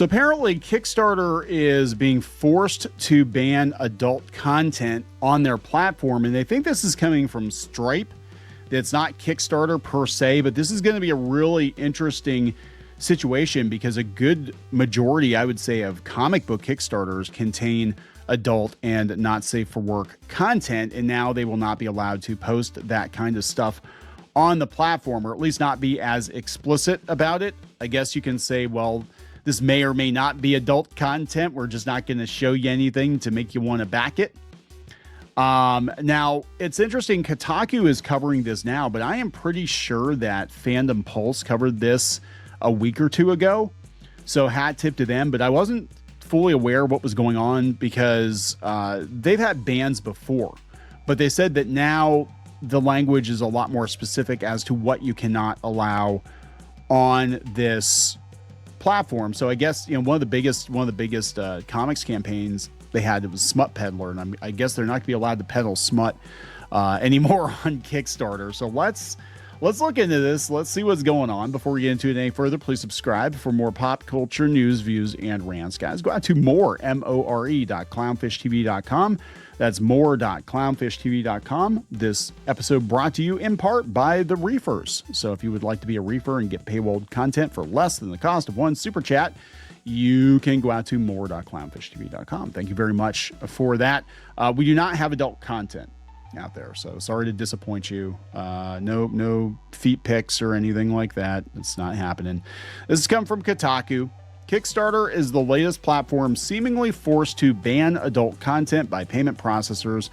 So apparently Kickstarter is being forced to ban adult content on their platform, and they think this is coming from Stripe. It's not Kickstarter per se, but this is going to be a really interesting situation because a good majority, I would say, of comic book Kickstarters contain adult and not safe for work content, and now they will not be allowed to post that kind of stuff on the platform, or at least not be as explicit about it. I guess you can say, well, this may or may not be adult content. We're just not going to show you anything to make you want to back it. Now, it's interesting. Kotaku is covering this now, but I am pretty sure that Fandom Pulse covered this a week or two ago. So hat tip to them, but I wasn't fully aware of what was going on because they've had bans before. But they said that now the language is a lot more specific as to what you cannot allow on this platform. So I guess, you know, one of the biggest comics campaigns they had, it was Smut Peddler, and I guess they're not going to be allowed to peddle smut anymore on Kickstarter. So let's look into this. Let's see what's going on. Before we get into it any further, please subscribe for more pop culture news, views, and rants. Guys, go out to more.clownfishtv.com. That's more.clownfishtv.com. This episode brought to you in part by the Reefers. So if you would like to be a reefer and get paywalled content for less than the cost of one super chat, you can go out to more.clownfishtv.com. Thank you very much for that. We do not have adult content out there, so sorry to disappoint you. No feet pics or anything like that. It's not happening. This has come from Kotaku. Kickstarter is the latest platform seemingly forced to ban adult content by payment processors.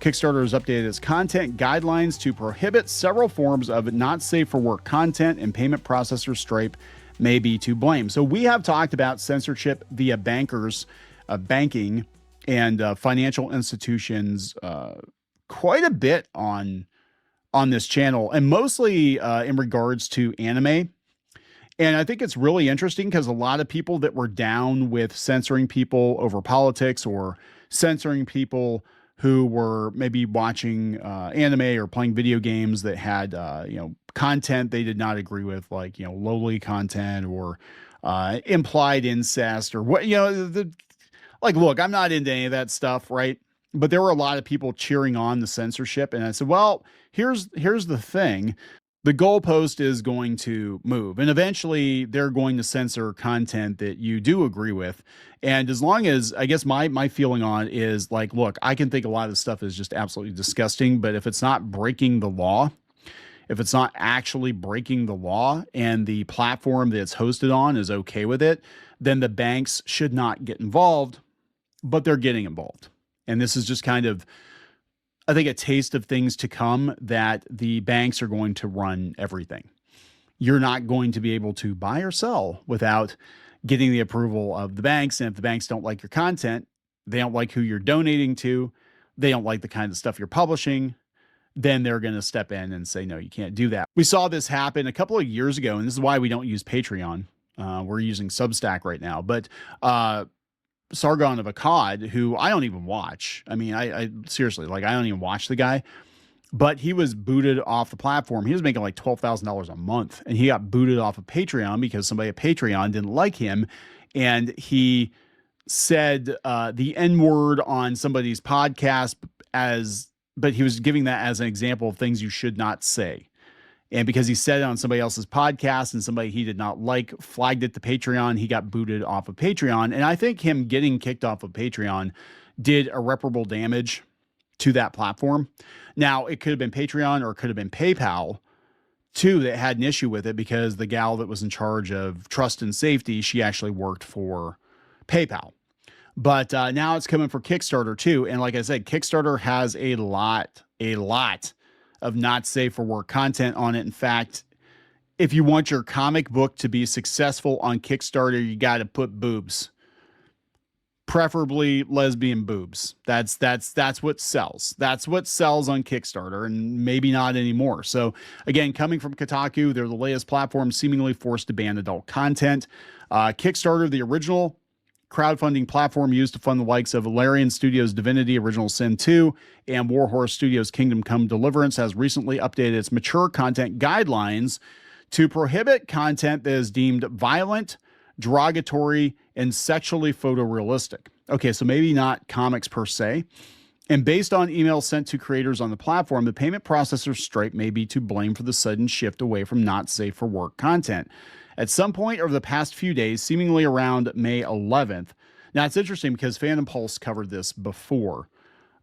Kickstarter has updated its content guidelines to prohibit several forms of not safe for work content, and payment processor Stripe may be to blame. So we have talked about censorship via banking and financial institutions quite a bit on this channel, and mostly in regards to anime. And I think it's really interesting because a lot of people that were down with censoring people over politics or censoring people who were maybe watching anime or playing video games that had, content they did not agree with, like, lowly content or implied incest or what, look, I'm not into any of that stuff, right? But there were a lot of people cheering on the censorship. And I said, well, here's the thing. The goalpost is going to move, and eventually they're going to censor content that you do agree with. And as long as, I guess my feeling on it is like, look, I can think a lot of this stuff is just absolutely disgusting, but if it's not breaking the law, if it's not actually breaking the law and the platform that it's hosted on is okay with it, then the banks should not get involved, but they're getting involved. And this is just kind of, I think, a taste of things to come, that the banks are going to run everything. You're not going to be able to buy or sell without getting the approval of the banks. And if the banks don't like your content, they don't like who you're donating to, they don't like the kind of stuff you're publishing, then they're going to step in and say, no, you can't do that. We saw this happen a couple of years ago, and this is why we don't use Patreon. We're using Substack right now. But Sargon of Akkad, who I don't even watch. I mean, I seriously, like, I don't even watch the guy, but he was booted off the platform. He was making like $12,000 a month, and he got booted off of Patreon because somebody at Patreon didn't like him. And he said the N-word on somebody's podcast but he was giving that as an example of things you should not say. And because he said it on somebody else's podcast and somebody he did not like flagged it to Patreon, he got booted off of Patreon. And I think him getting kicked off of Patreon did irreparable damage to that platform. Now, it could have been Patreon or it could have been PayPal too that had an issue with it, because the gal that was in charge of trust and safety, she actually worked for PayPal. But now it's coming for Kickstarter too. And like I said, Kickstarter has a lot of not safe for work content on it. In fact, if you want your comic book to be successful on Kickstarter, you got to put boobs, preferably lesbian boobs. That's what sells. That's what sells on Kickstarter, and maybe not anymore. So again, coming from Kotaku, they're the latest platform seemingly forced to ban adult content. Kickstarter, the original crowdfunding platform used to fund the likes of Valerian Studios' Divinity Original Sin 2 and Warhorse Studios' Kingdom Come Deliverance, has recently updated its mature content guidelines to prohibit content that is deemed violent, derogatory, and sexually photorealistic. Okay, so maybe not comics per se. And based on emails sent to creators on the platform, the payment processor Stripe may be to blame for the sudden shift away from not safe for work content. At some point over the past few days, seemingly around May 11th. Now, it's interesting because Phantom Pulse covered this before.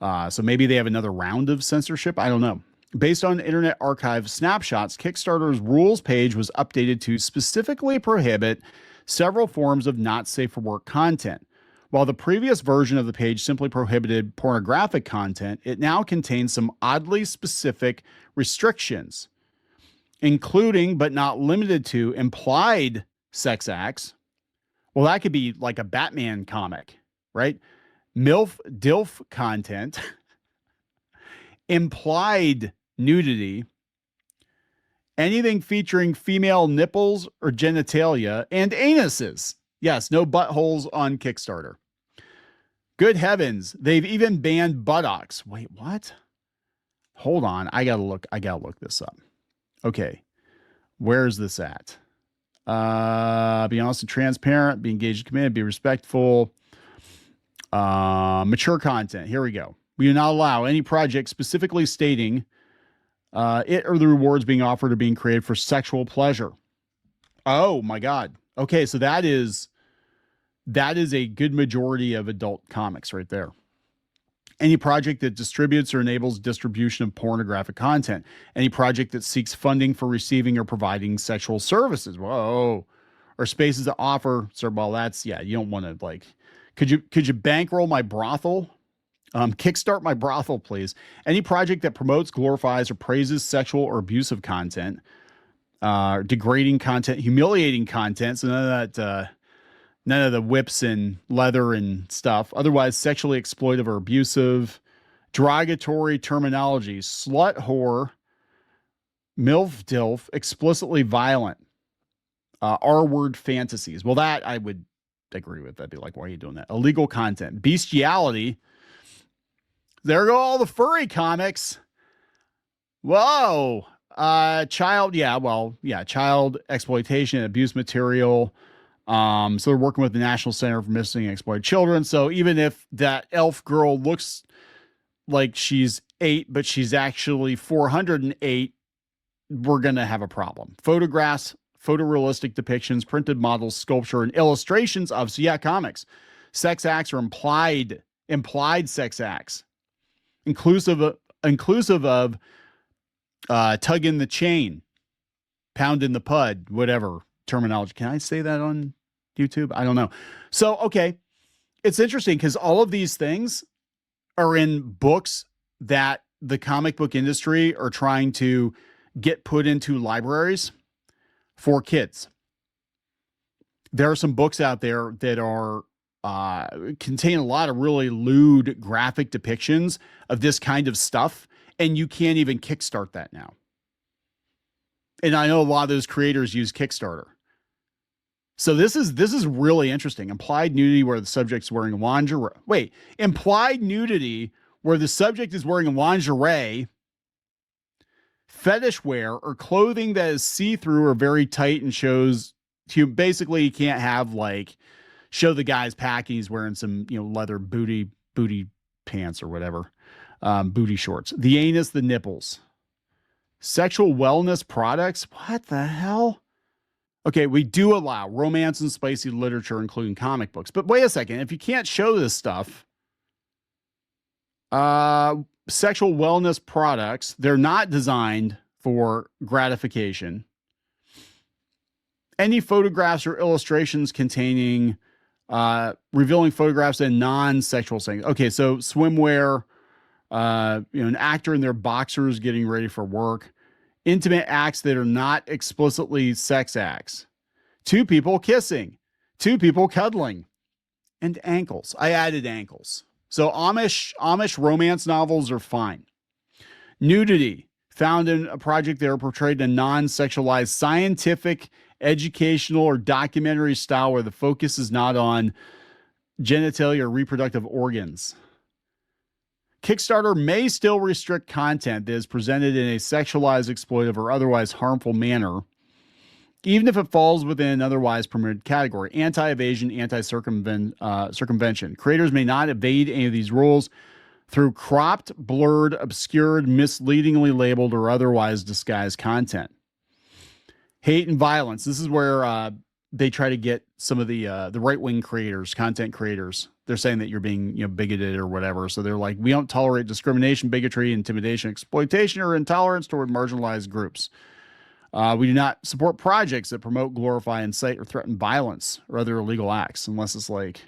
So maybe they have another round of censorship. I don't know. Based on Internet Archive snapshots, Kickstarter's rules page was updated to specifically prohibit several forms of not safe for work content. While the previous version of the page simply prohibited pornographic content, it now contains some oddly specific restrictions, including but not limited to implied sex acts. Well, that could be like a Batman comic, right? MILF, DILF content, implied nudity, anything featuring female nipples or genitalia, and anuses. Yes, no buttholes on Kickstarter. Good heavens, they've even banned buttocks. Wait, what? Hold on, I gotta look this up. Okay, where's this at? Be honest and transparent, be engaged and committed, be respectful. Mature content, here we go. We do not allow any project specifically stating it or the rewards being offered or being created for sexual pleasure. Oh my God. Okay, so that is a good majority of adult comics right there. Any project that distributes or enables distribution of pornographic content. Any project that seeks funding for receiving or providing sexual services. Whoa. Or spaces that offer, so well, that's, yeah, you don't want to like, could you bankroll my brothel? Kickstart my brothel, please. Any project that promotes, glorifies, or praises sexual or abusive content, degrading content, humiliating content. So none of the whips and leather and stuff. Otherwise, sexually exploitive or abusive, derogatory terminology, slut, whore, MILF, DILF, explicitly violent, R-word fantasies. Well, that I would agree with. I'd be like, why are you doing that? Illegal content, bestiality. There go all the furry comics. Whoa. Child exploitation and abuse material. So they're working with the National Center for Missing and Exploited Children. So even if that elf girl looks like she's 8, but she's actually 408, we're going to have a problem. Photographs, photorealistic depictions, printed models, sculpture, and illustrations of, so yeah, comics. Sex acts or implied sex acts. Inclusive of tugging the chain, pounding the pud, whatever terminology. Can I say that on YouTube? I don't know. So, okay. It's interesting because all of these things are in books that the comic book industry are trying to get put into libraries for kids. There are some books out there that are contain a lot of really lewd graphic depictions of this kind of stuff, and you can't even kickstart that now. And I know a lot of those creators use Kickstarter. So this is really interesting. Implied nudity where the subject's wearing lingerie. Wait, implied nudity where the subject is wearing lingerie, fetish wear, or clothing that is see-through or very tight and shows basically you can't have like show the guy's packing. He's wearing some, leather booty pants or whatever, booty shorts. The anus, the nipples. Sexual wellness products. What the hell? Okay, we do allow romance and spicy literature, including comic books. But wait a second. If you can't show this stuff, sexual wellness products, they're not designed for gratification. Any photographs or illustrations containing revealing photographs in non-sexual settings. Okay, so swimwear, an actor in their boxers getting ready for work, intimate acts that are not explicitly sex acts, 2 people kissing, 2 people cuddling, and ankles. I added ankles. So Amish romance novels are fine. Nudity found in a project that are portrayed in a non-sexualized scientific, educational, or documentary style where the focus is not on genitalia or reproductive organs. Kickstarter may still restrict content that is presented in a sexualized, exploitive, or otherwise harmful manner even if it falls within an otherwise permitted category. Anti-evasion, anti-circumvention. Creators may not evade any of these rules through cropped, blurred, obscured, misleadingly labeled, or otherwise disguised content. Hate and violence. This is where they try to get some of the right-wing creators, content creators. They're saying that you're being bigoted or whatever. So they're like, we don't tolerate discrimination, bigotry, intimidation, exploitation, or intolerance toward marginalized groups. We do not support projects that promote, glorify, incite, or threaten violence or other illegal acts, unless it's like,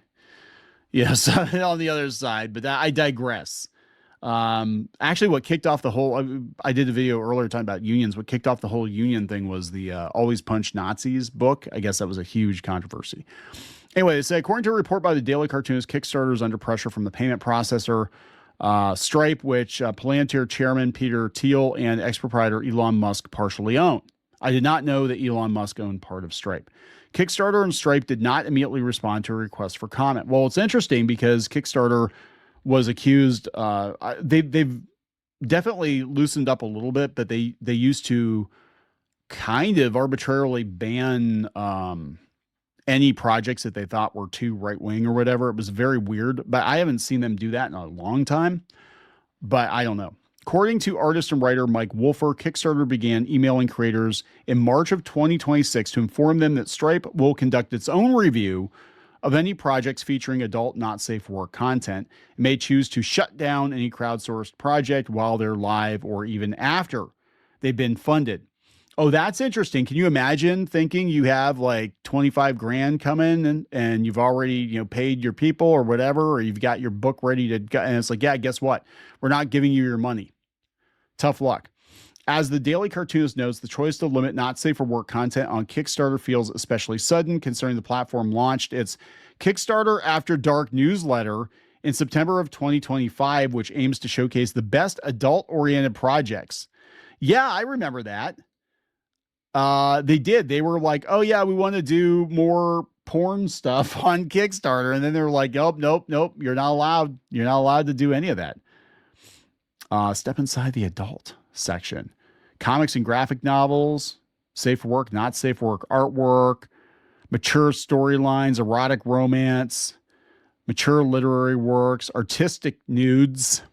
yes, on the other side. But I digress. Actually, what kicked off the whole, I did a video earlier talking about unions. What kicked off the whole union thing was the Always Punch Nazis book. I guess that was a huge controversy. Anyway, they say, according to a report by the Daily Cartoonist, Kickstarter is under pressure from the payment processor Stripe, which Palantir chairman Peter Thiel and ex-proprietor Elon Musk partially own. I did not know that Elon Musk owned part of Stripe. Kickstarter and Stripe did not immediately respond to a request for comment. Well, it's interesting because Kickstarter was accused. They've definitely loosened up a little bit, but they used to kind of arbitrarily ban any projects that they thought were too right-wing or whatever. It was very weird, but I haven't seen them do that in a long time, but I don't know. According to artist and writer Mike Wolfer, Kickstarter began emailing creators in March of 2026 to inform them that Stripe will conduct its own review of any projects featuring adult, not safe for work content. It may choose to shut down any crowdsourced project while they're live or even after they've been funded. Oh, that's interesting. Can you imagine thinking you have like 25 grand coming and you've already, paid your people or whatever, or you've got your book ready to go. And it's like, yeah, guess what? We're not giving you your money. Tough luck. As the Daily Cartoonist notes, the choice to limit not safe for work content on Kickstarter feels especially sudden, considering the platform launched its Kickstarter After Dark newsletter in September of 2025, which aims to showcase the best adult-oriented projects. Yeah, I remember that. They did. They were like, oh yeah, we want to do more porn stuff on Kickstarter. And then they were like, oh, nope. You're not allowed. You're not allowed to do any of that. Step inside the adult section. Comics and graphic novels, safe for work, not safe for work artwork, mature storylines, erotic romance, mature literary works, artistic nudes,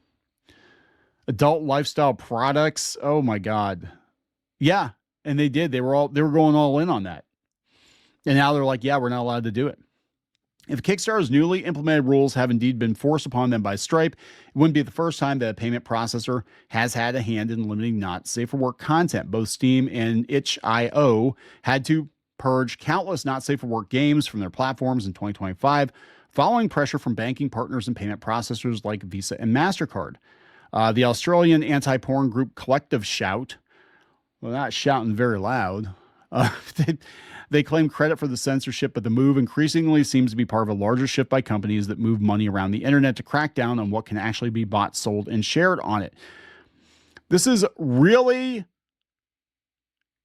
adult lifestyle products. Oh my God. Yeah. And they did. They were going all in on that. And now they're like, yeah, we're not allowed to do it. If Kickstarter's newly implemented rules have indeed been forced upon them by Stripe, it wouldn't be the first time that a payment processor has had a hand in limiting not safe for work content. Both Steam and itch.io had to purge countless not safe for work games from their platforms in 2025, following pressure from banking partners and payment processors like Visa and MasterCard. The Australian anti-porn group Collective Shout, well, not shouting very loud, they claim credit for the censorship, but the move increasingly seems to be part of a larger shift by companies that move money around the internet to crack down on what can actually be bought, sold, and shared on it. This is really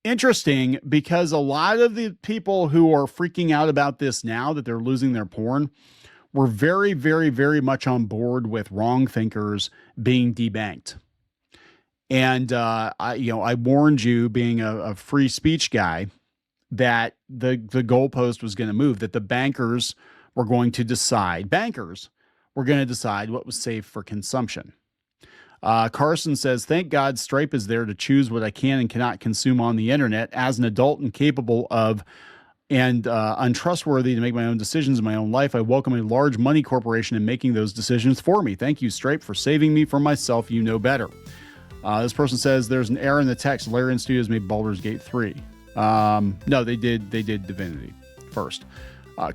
interesting because a lot of the people who are freaking out about this now that they're losing their porn were very, very, very much on board with wrong thinkers being debanked. And I warned you, being a free speech guy, that the goalpost was going to move, that the bankers were going to decide. Bankers were going to decide what was safe for consumption. Carson says, thank God Stripe is there to choose what I can and cannot consume on the internet. As an adult and capable of and untrustworthy to make my own decisions in my own life, I welcome a large money corporation in making those decisions for me. Thank you, Stripe, for saving me from myself. You know better. This person says there's an error in the text. Larian Studios made Baldur's Gate 3. No, they did Divinity first.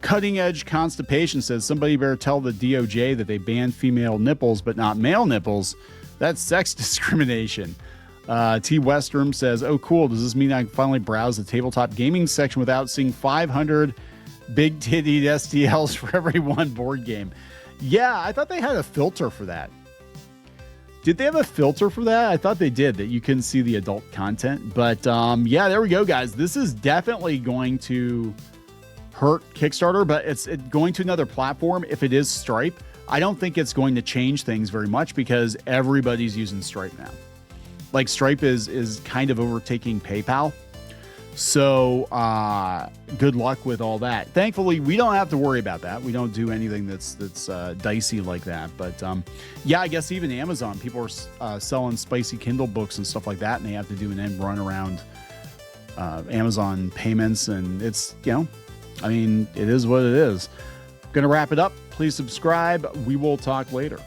Cutting Edge Constipation says somebody better tell the DOJ that they banned female nipples but not male nipples. That's sex discrimination. T. Westrom says, oh cool, does this mean I can finally browse the tabletop gaming section without seeing 500 big tittied STLs for every one board game? Yeah, I thought they had a filter for that. Did they have a filter for that? I thought they did, that you couldn't see the adult content. But yeah, there we go, guys. This is definitely going to hurt Kickstarter, but it's going to another platform. If it is Stripe, I don't think it's going to change things very much because everybody's using Stripe now. Like Stripe is kind of overtaking PayPal. So good luck with all that. Thankfully, we don't have to worry about that. We don't do anything that's dicey like that. But yeah, I guess even Amazon, people are selling spicy Kindle books and stuff like that, and they have to do an end run around Amazon payments. And it's, I mean, it is what it is. Going to wrap it up. Please subscribe. We will talk later.